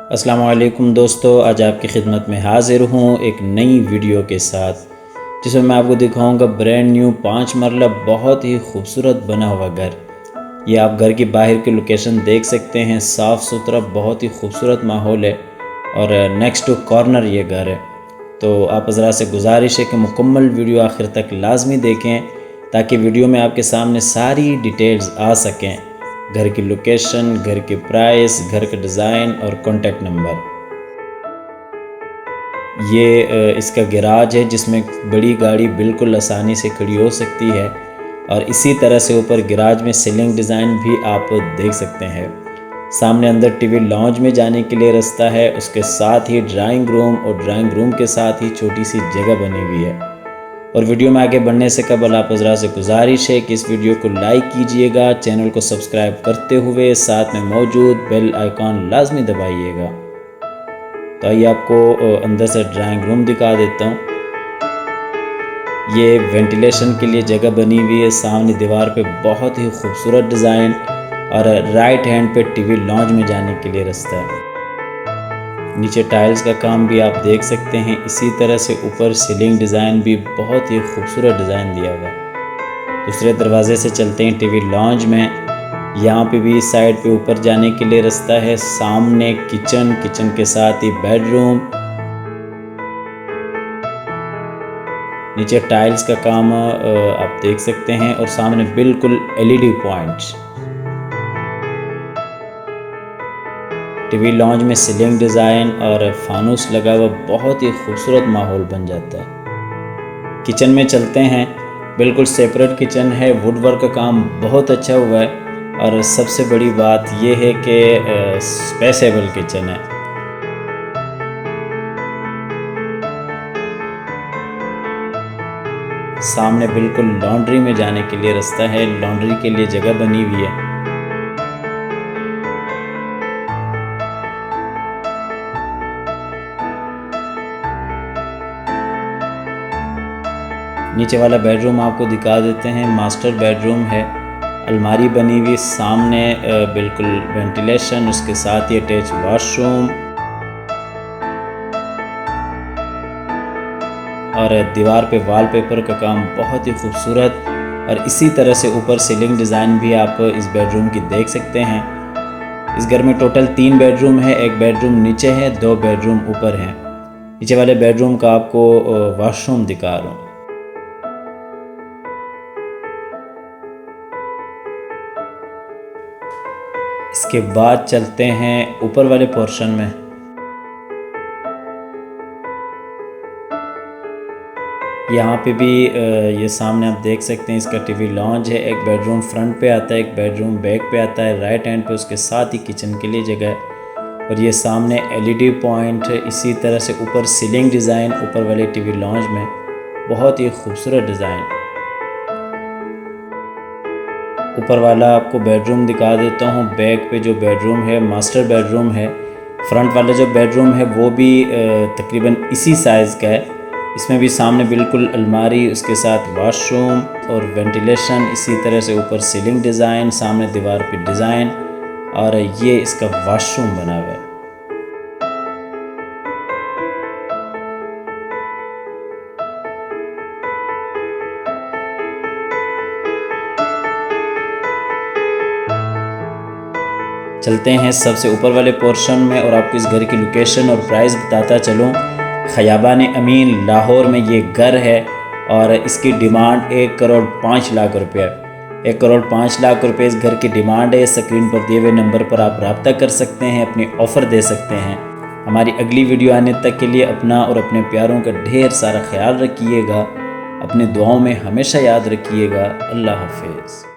अस्सलाम वालेकुम दोस्तों, आज आपकी खिदमत में हाज़िर हूँ एक नई वीडियो के साथ, जिसमें मैं आपको दिखाऊंगा ब्रांड न्यू 5 मरला बहुत ही खूबसूरत बना हुआ घर। ये आप घर की बाहर की लोकेशन देख सकते हैं, साफ़ सुथरा बहुत ही खूबसूरत माहौल है और नेक्स्ट टू कॉर्नर ये घर है। तो आप हज़रात से गुजारिश है कि मुकम्मल वीडियो आखिर तक लाजमी देखें, ताकि वीडियो में आपके सामने सारी डिटेल्स आ सकें। घर की लोकेशन, घर की प्राइस, घर का डिज़ाइन और कॉन्टैक्ट नंबर। ये इसका गैराज है जिसमें बड़ी गाड़ी बिल्कुल आसानी से खड़ी हो सकती है और इसी तरह से ऊपर गैराज में सीलिंग डिज़ाइन भी आप देख सकते हैं। सामने अंदर टीवी लॉन्ज में जाने के लिए रास्ता है, उसके साथ ही ड्राइंग रूम और ड्राइंग रूम के साथ ही छोटी सी जगह बनी हुई है। और वीडियो में आगे बढ़ने से कबल आप हज़रात से गुजारिश है कि इस वीडियो को लाइक कीजिएगा, चैनल को सब्सक्राइब करते हुए साथ में मौजूद बेल आइकॉन लाजमी दबाइएगा। तो आइए आपको अंदर से ड्राइंग रूम दिखा देता हूँ। ये वेंटिलेशन के लिए जगह बनी हुई है, सामने दीवार पे बहुत ही खूबसूरत डिज़ाइन और राइट हैंड पे टीवी लॉन्ज में जाने के लिए रास्ता है। नीचे टाइल्स का काम भी आप देख सकते हैं, इसी तरह से ऊपर सीलिंग डिज़ाइन भी बहुत ही खूबसूरत डिज़ाइन दिया हुआ है। दूसरे दरवाजे से चलते हैं टीवी लॉन्ज में। यहाँ पे भी इस साइड पे ऊपर जाने के लिए रास्ता है। सामने किचन के साथ ही बेडरूम, नीचे टाइल्स का काम आप देख सकते हैं और सामने बिल्कुल LED पॉइंट्स। टीवी लॉन्ज में सीलिंग डिज़ाइन और फानूस लगा हुआ बहुत ही खूबसूरत माहौल बन जाता है। किचन में चलते हैं, बिल्कुल सेपरेट किचन है, वुड वर्क का काम बहुत अच्छा हुआ है और सबसे बड़ी बात यह है कि स्पेसेबल किचन है। सामने बिल्कुल लॉन्ड्री में जाने के लिए रास्ता है, लॉन्ड्री के लिए जगह बनी हुई है। नीचे वाला बेडरूम आपको दिखा देते हैं, मास्टर बेडरूम है, अलमारी बनी हुई, सामने बिल्कुल वेंटिलेशन, उसके साथ ही अटैच वॉशरूम और दीवार पे वॉलपेपर का काम बहुत ही खूबसूरत। और इसी तरह से ऊपर सीलिंग डिज़ाइन भी आप इस बेडरूम की देख सकते हैं। इस घर में टोटल 3 बेडरूम है, एक बेडरूम नीचे है, 2 बेडरूम ऊपर हैं। नीचे वाले बेडरूम का आपको वॉशरूम दिखा रहा हूँ। इसके बाद चलते हैं ऊपर वाले पोर्शन में। यहाँ पे भी ये सामने आप देख सकते हैं, इसका टीवी लॉन्ज है। एक बेडरूम फ्रंट पे आता है, एक बेडरूम बैक पे आता है, राइट हैंड पे उसके साथ ही किचन के लिए जगह है। और ये सामने LED पॉइंट है, इसी तरह से ऊपर सीलिंग डिज़ाइन ऊपर वाले टीवी लॉन्ज में बहुत ही खूबसूरत डिज़ाइन। ऊपर वाला आपको बेडरूम दिखा देता हूँ। बैक पे जो बेडरूम है मास्टर बेडरूम है। फ्रंट वाला जो बेडरूम है वो भी तकरीबन इसी साइज़ का है। इसमें भी सामने बिल्कुल अलमारी, उसके साथ वॉशरूम और वेंटिलेशन, इसी तरह से ऊपर सीलिंग डिज़ाइन, सामने दीवार पे डिज़ाइन और ये इसका वॉशरूम बना हुआ है। चलते हैं सबसे ऊपर वाले पोर्शन में और आपको इस घर की लोकेशन और प्राइस बताता चलूँ। खयाबान अमीन लाहौर में ये घर है और इसकी डिमांड 1,05,00,000 रुपये। 1,05,00,000 रुपये इस घर की डिमांड है। स्क्रीन पर दिए हुए नंबर पर आप रब्ता कर सकते हैं, अपनी ऑफ़र दे सकते हैं। हमारी अगली वीडियो आने तक के लिए अपना और अपने प्यारों का ढेर सारा ख्याल रखिएगा। अपनी दुआओं में हमेशा याद रखिएगा। अल्लाह हाफिज़।